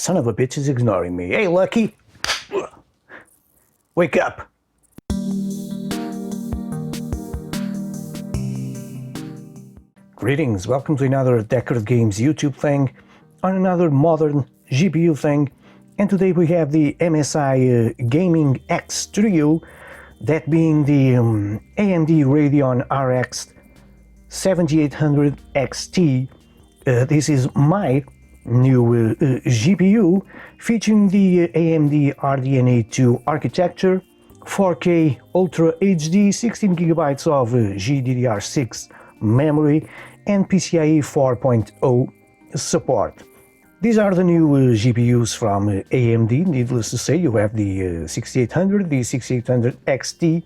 son of a bitch is ignoring me. Hey, Lucky! Wake up! Greetings, welcome to another Deckard Games YouTube thing, on another modern GPU thing, and today we have the MSI Gaming X Trio, that being the AMD Radeon RX 7800 XT. This is my new GPU featuring the AMD RDNA2 architecture, 4K Ultra HD, 16GB of GDDR6 memory, and PCIe 4.0 support. These are the new GPUs from AMD. Needless to say, you have the 6800, the 6800 XT,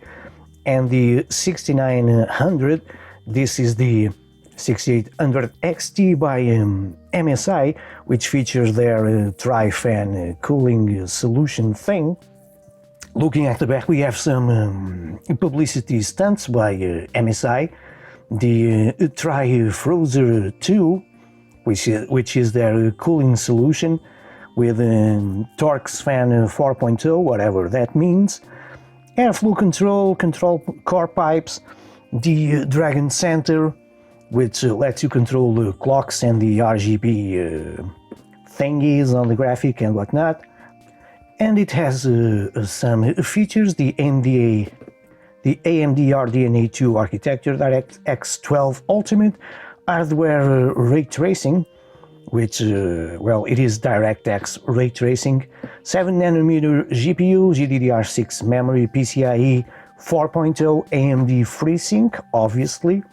and the 6900. This is the 6800 XT by MSI, which features their tri-fan cooling solution thing. Looking at the back, we have some publicity stunts by MSI. The Tri-Frozer 2, which is their cooling solution with Torx fan 4.0, whatever that means. Airflow control core pipes, the Dragon Center, which lets you control the clocks and the RGB thingies on the graphic and whatnot. And it has some features, the AMD RDNA2 architecture, DirectX 12 Ultimate, hardware ray tracing, which, well, it is DirectX ray tracing, 7nm GPU, GDDR6 memory, PCIe 4.0, AMD FreeSync, obviously.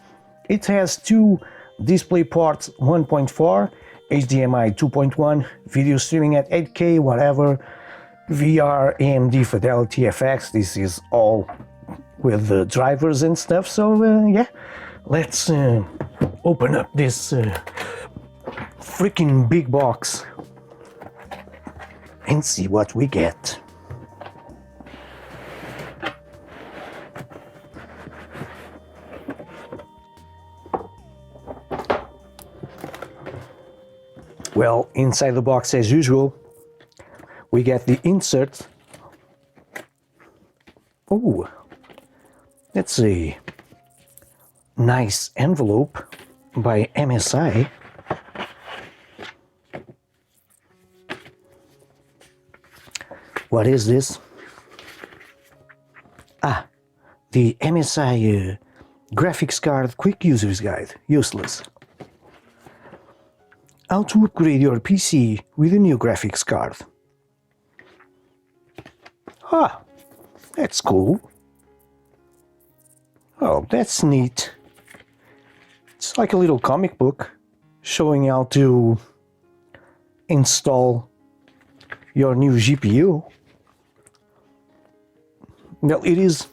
It has two display ports, 1.4, HDMI 2.1, video streaming at 8K, whatever, VR, AMD Fidelity FX, this is all with the drivers and stuff, so yeah, let's open up this freaking big box and see what we get. Well, inside the box, as usual, we get the insert. Oh, that's a nice envelope by MSI. What is this? Ah, the MSI graphics card quick user's guide. Useless. How to upgrade your PC with a new graphics card. Ah, that's cool. Oh, that's neat. It's like a little comic book showing how to install your new GPU. Well, it is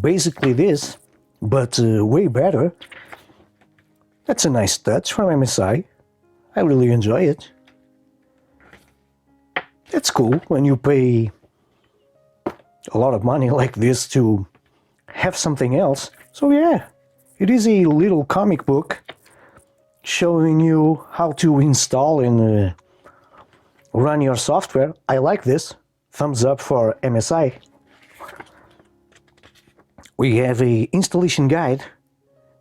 basically this, but way better. That's a nice touch from MSI. I really enjoy it. It's cool when you pay a lot of money like this to have something else. So yeah, it is a little comic book showing you how to install and run your software. I like this. Thumbs up for MSI. We have a installation guide,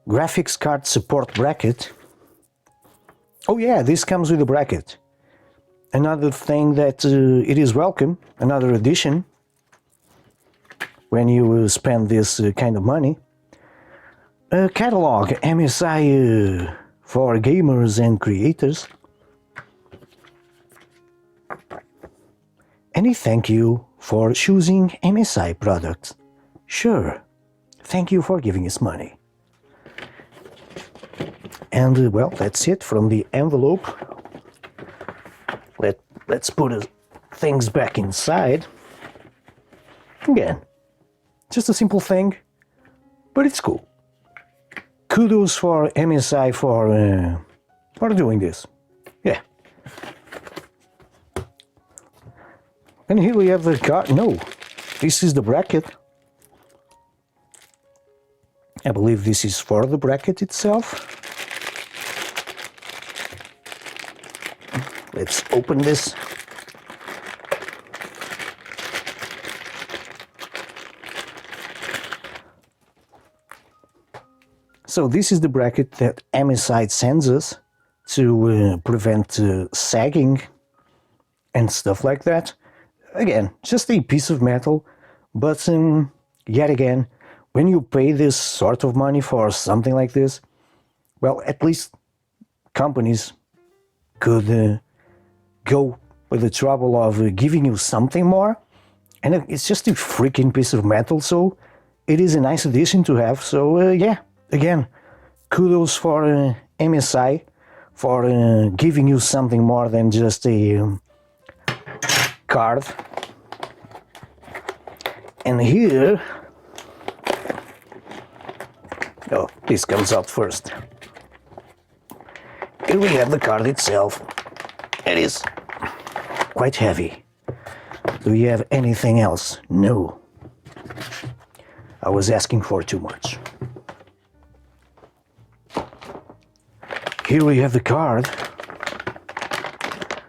graphics card support bracket. Oh yeah, this comes with a bracket. Another thing that it is welcome, another addition when you spend this kind of money. A catalog, MSI for gamers and creators. And a thank you for choosing MSI products. Sure, thank you for giving us money. And well, that's it from the envelope. Let's put things back inside. Again, just a simple thing, but it's cool. Kudos for MSI for doing this. Yeah. And here we have the card. No, this is the bracket. I believe this is for the bracket itself. let's open this. So this is the bracket that MSI sends us to prevent sagging and stuff like that. Again, just a piece of metal, but yet again, when you pay this sort of money for something like this, well, at least companies could go with the trouble of giving you something more, and it's just a freaking piece of metal, so it is a nice addition to have. So yeah, again, kudos for MSI for giving you something more than just a card. And here, oh, this comes out first. Here we have the card itself. It is quite heavy. Do we have anything else? No. I was asking for too much. Here we have the card,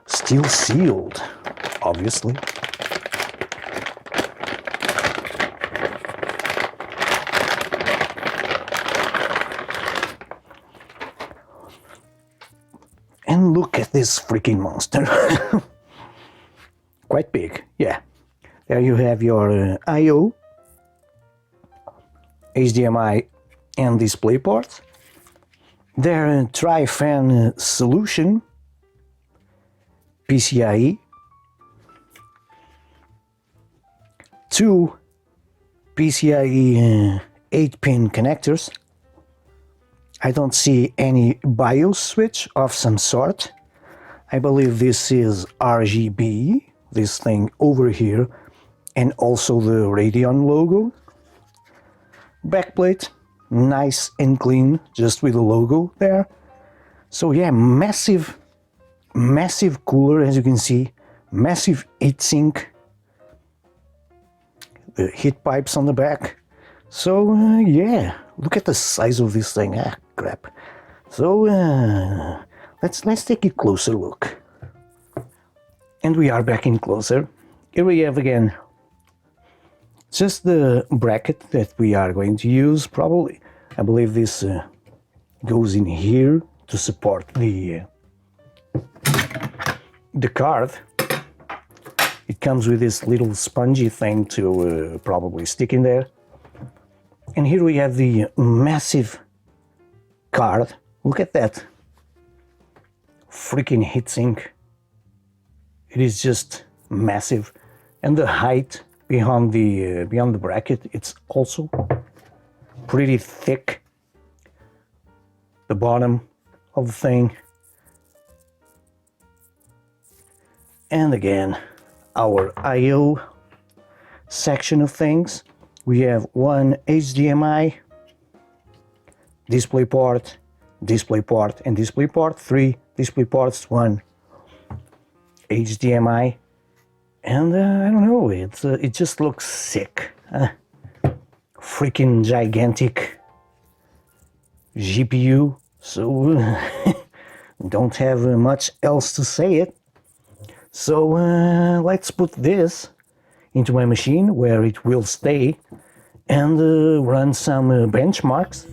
still sealed, obviously. And look at this freaking monster. Quite big, yeah. There you have your I/O, HDMI and display ports. Their tri-fan solution, PCIe, 2 PCIe 8-pin connectors. I don't see any BIOS switch of some sort. I believe this is RGB, this thing over here, and also the Radeon logo. Backplate, nice and clean, just with the logo there. So yeah, massive cooler, as you can see, massive heatsink, the heat pipes on the back. So yeah, look at the size of this thing. Ah, crap. So let's take a closer look. And we are back in closer. Here we have again just the bracket that we are going to use. Probably, I believe this goes in here to support the card. It comes with this little spongy thing to probably stick in there. And here we have the massive card. Look at that freaking heatsink. It is just massive, and the height beyond the bracket, it's also pretty thick. The bottom of the thing, and again our I/O section of things. We have one HDMI, display port, and display port, 3 display ports, 1 HDMI, and I don't know, it just looks sick. Freaking gigantic GPU, so don't have much else to say it. So let's put this into my machine where it will stay and run some benchmarks.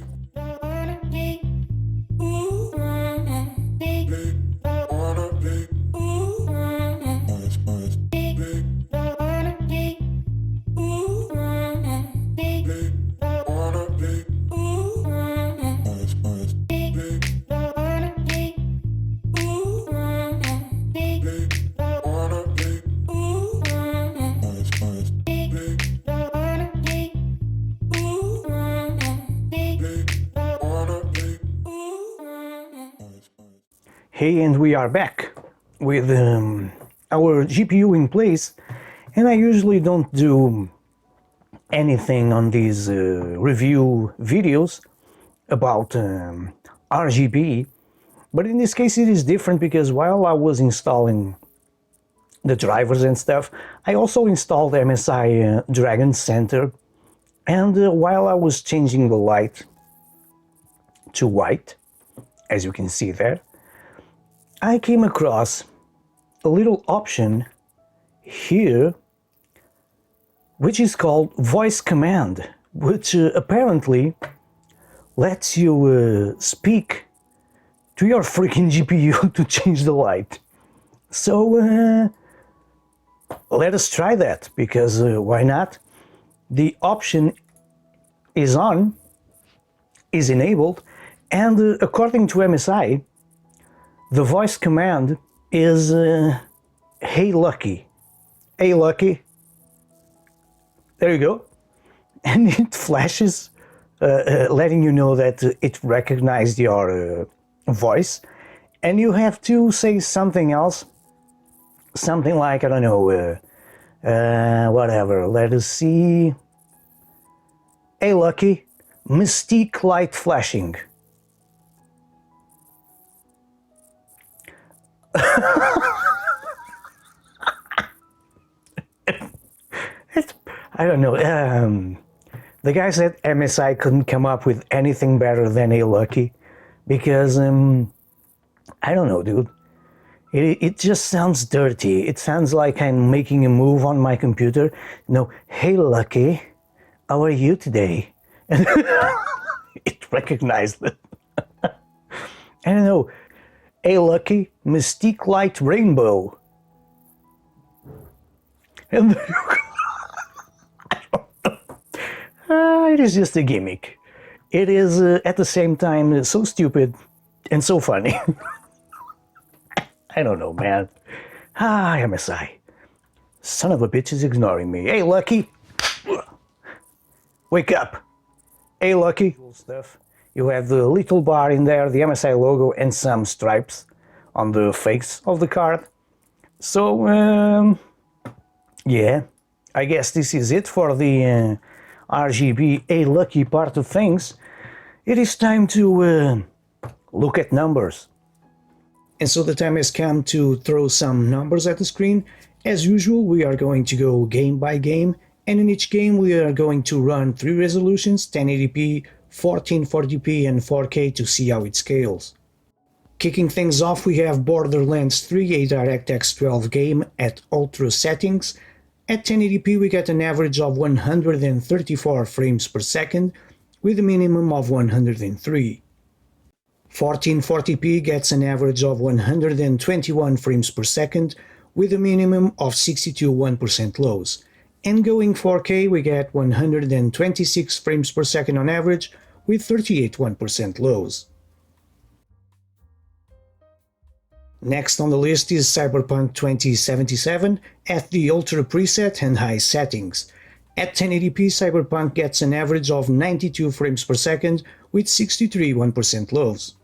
Hey, and we are back with our GPU in place, and I usually don't do anything on these review videos about RGB, but in this case it is different because while I was installing the drivers and stuff, I also installed MSI Dragon Center, and while I was changing the light to white, as you can see there, I came across a little option here which is called voice command, which apparently lets you speak to your freaking GPU to change the light. So let us try that, because why not? The option is on, is enabled, and according to MSI, the voice command is hey Lucky. Hey Lucky. There you go. And it flashes, letting you know that it recognized your voice, and you have to say something else. Something like, I don't know, whatever. Let us see. Hey Lucky, Mystique light flashing. I don't know. The guys at MSI couldn't come up with anything better than Hey Lucky, because I don't know, dude. It just sounds dirty. It sounds like I'm making a move on my computer. No, hey Lucky, how are you today? And it recognized it. I don't know. Hey Lucky, Mystique Light Rainbow. And there you go. It is just a gimmick. It is at the same time so stupid and so funny. I don't know, man. MSI. Son of a bitch is ignoring me. Hey, Lucky. Wake up. Hey, Lucky. Cool stuff. You have the little bar in there, the MSI logo, and some stripes on the face of the card. So, yeah. I guess this is it for the RGB Hey Lucky part of things. It is time to look at numbers. And so the time has come to throw some numbers at the screen. As usual, we are going to go game by game, and in each game we are going to run 3 resolutions, 1080p, 1440p and 4K, to see how it scales. Kicking things off, we have Borderlands 3, a DirectX 12 game at ultra settings. At 1080p we get an average of 134 frames per second, with a minimum of 103. 1440p gets an average of 121 frames per second, with a minimum of 62 1% lows. And going 4K we get 126 frames per second on average, with 38 1% lows. Next on the list is Cyberpunk 2077 at the Ultra preset and high settings. At 1080p Cyberpunk gets an average of 92 frames per second, with 63 1% lows.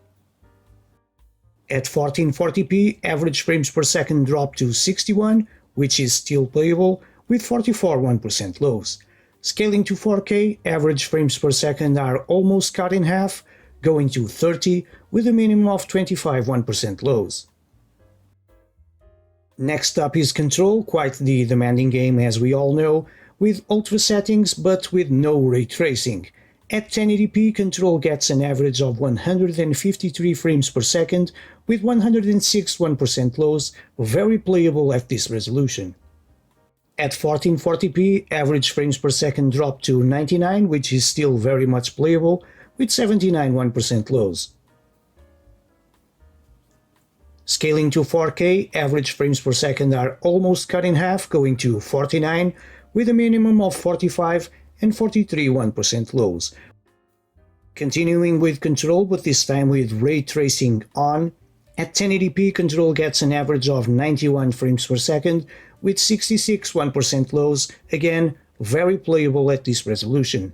At 1440p, average frames per second drop to 61, which is still playable, with 44 1% lows. Scaling to 4K, average frames per second are almost cut in half, going to 30, with a minimum of 25 1% lows. Next up is Control, quite the demanding game as we all know, with ultra settings but with no ray tracing. At 1080p, Control gets an average of 153 frames per second, with 106 1% lows, very playable at this resolution. At 1440p, average frames per second drop to 99, which is still very much playable, with 79 1% lows. Scaling to 4K, average frames per second are almost cut in half, going to 49, with a minimum of 45 and 43 1% lows. Continuing with Control, but this time with ray tracing on, at 1080p Control gets an average of 91 frames per second, with 66 1% lows, again very playable at this resolution.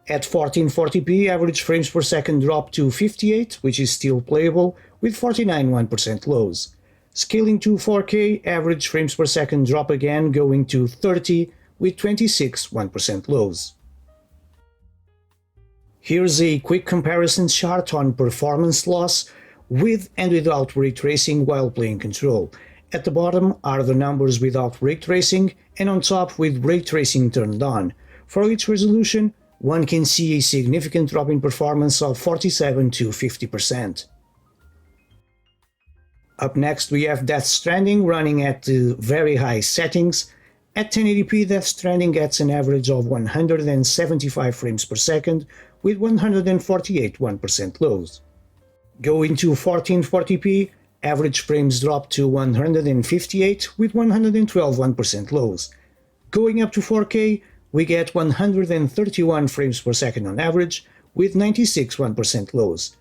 At 1440p, average frames per second drop to 58, which is still playable, with 49 1% lows. Scaling to 4K, average frames per second drop again, going to 30, with 26 1% lows. Here's a quick comparison chart on performance loss with and without ray tracing while playing Control. At the bottom are the numbers without ray tracing, and on top with ray tracing turned on. For each resolution, one can see a significant drop in performance of 47 to 50%. Up next we have Death Stranding running at very high settings. At 1080p, Death Stranding gets an average of 175 frames per second with 148 1% lows. Going to 1440p, average frames drop to 158 with 112 1% lows. Going up to 4K, we get 131 frames per second on average with 96 1% lows.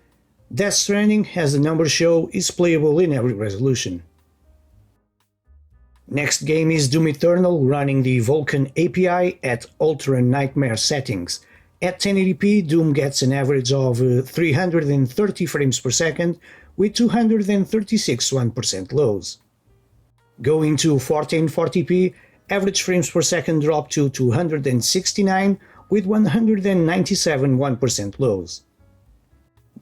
Death Stranding, as the numbers show, is playable in every resolution. Next game is Doom Eternal running the Vulkan API at Ultra Nightmare settings. At 1080p, Doom gets an average of 330 frames per second with 236 1% lows. Going to 1440p, average frames per second drop to 269 with 197 1% lows.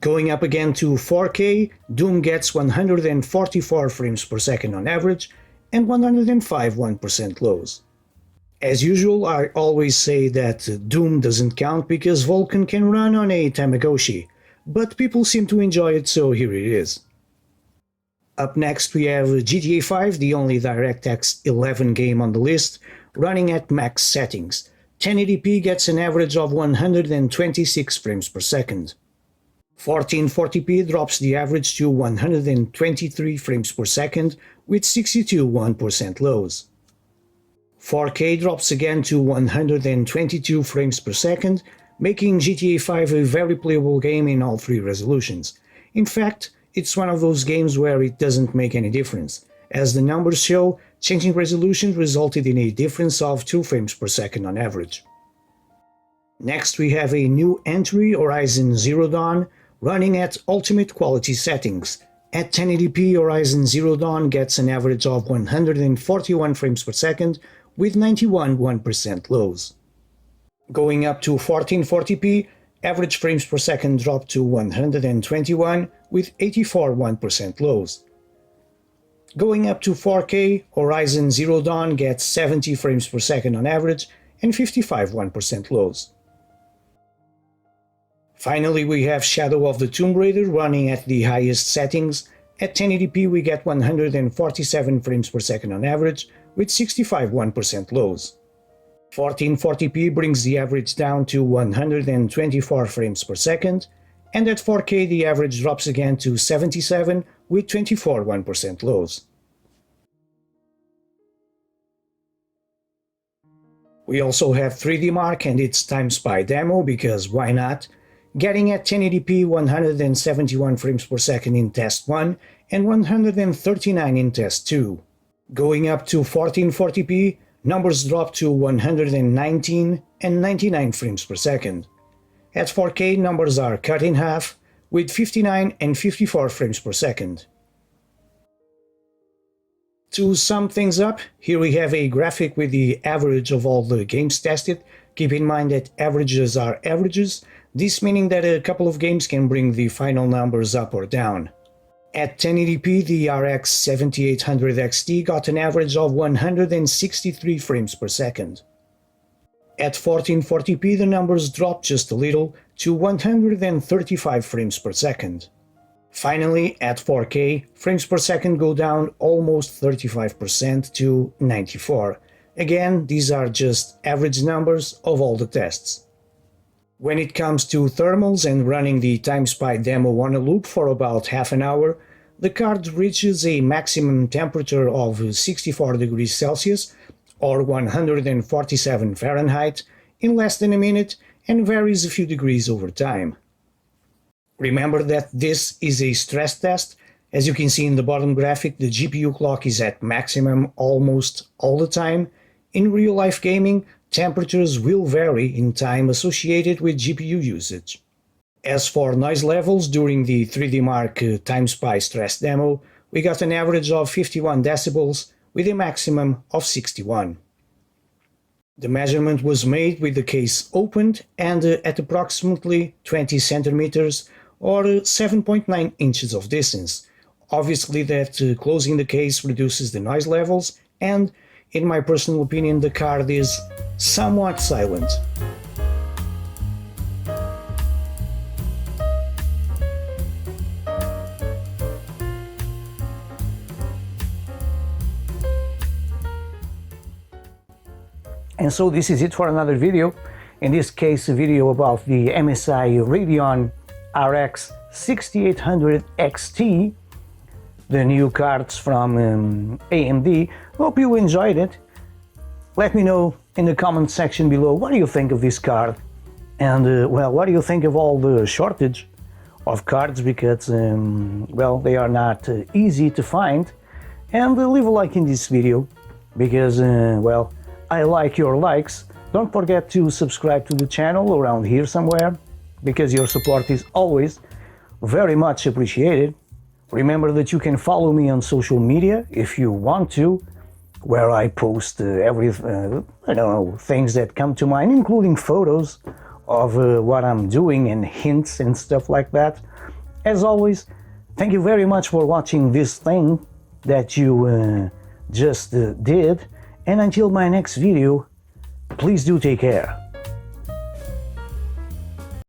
Going up again to 4K, Doom gets 144 frames per second on average and 105 1% lows. As usual, I always say that Doom doesn't count because Vulkan can run on a Tamagotchi, but people seem to enjoy it, so here it is. Up next we have GTA 5, the only DirectX 11 game on the list, running at max settings. 1080p gets an average of 126 frames per second. 1440p drops the average to 123 frames per second with 62 1% lows. 4K drops again to 122 frames per second, making GTA 5 a very playable game in all three resolutions. In fact, it's one of those games where it doesn't make any difference. As the numbers show, changing resolutions resulted in a difference of 2 frames per second on average. Next we have a new entry, Horizon Zero Dawn, running at ultimate quality settings. At 1080p, Horizon Zero Dawn gets an average of 141 frames per second with 91 1% lows. Going up to 1440p, average frames per second drop to 121 with 84 1% lows. Going up to 4K, Horizon Zero Dawn gets 70 frames per second on average and 55 1% lows. Finally, we have Shadow of the Tomb Raider running at the highest settings. At 1080p we get 147 frames per second on average with 65 1% lows. 1440p brings the average down to 124 frames per second, and at 4K the average drops again to 77 with 24 1% lows. We also have 3D Mark and its Time Spy demo, because why not? Getting at 1080p 171 frames per second in test 1 and 139 in test 2. Going up to 1440p, numbers drop to 119 and 99 frames per second. At 4K, numbers are cut in half with 59 and 54 frames per second. To sum things up, here we have a graphic with the average of all the games tested. Keep in mind that averages are averages, this meaning that a couple of games can bring the final numbers up or down. At 1080p, the RX 7800 XT got an average of 163 frames per second. At 1440p, the numbers dropped just a little to 135 frames per second. Finally, at 4K, frames per second go down almost 35% to 94. Again, these are just average numbers of all the tests. When it comes to thermals and running the Time Spy demo on a loop for about half an hour, the card reaches a maximum temperature of 64 degrees Celsius or 147 Fahrenheit in less than a minute and varies a few degrees over time. Remember that this is a stress test. As you can see in the bottom graphic, the GPU clock is at maximum almost all the time. In real-life gaming, temperatures will vary in time associated with GPU usage. As for noise levels, during the 3D Mark Time Spy stress demo, we got an average of 51 decibels with a maximum of 61. The measurement was made with the case opened and at approximately 20 centimeters or 7.9 inches of distance. Obviously that closing the case reduces the noise levels, and in my personal opinion the card is somewhat silent. And so this is it for another video. In this case, a video about the MSI Radeon RX 6800 XT, the new cards from AMD. Hope you enjoyed it. Let me know in the comment section below what do you think of this card, and well, what do you think of all the shortage of cards, because well, they are not easy to find. And leave a like in this video, because well, I like your likes. Don't forget to subscribe to the channel around here somewhere, because your support is always very much appreciated. Remember that you can follow me on social media if you want to, where I post every I don't know, things that come to mind, including photos of what I'm doing and hints and stuff like that. As always, thank you very much for watching this thing that you just did, and until my next video, please do take care.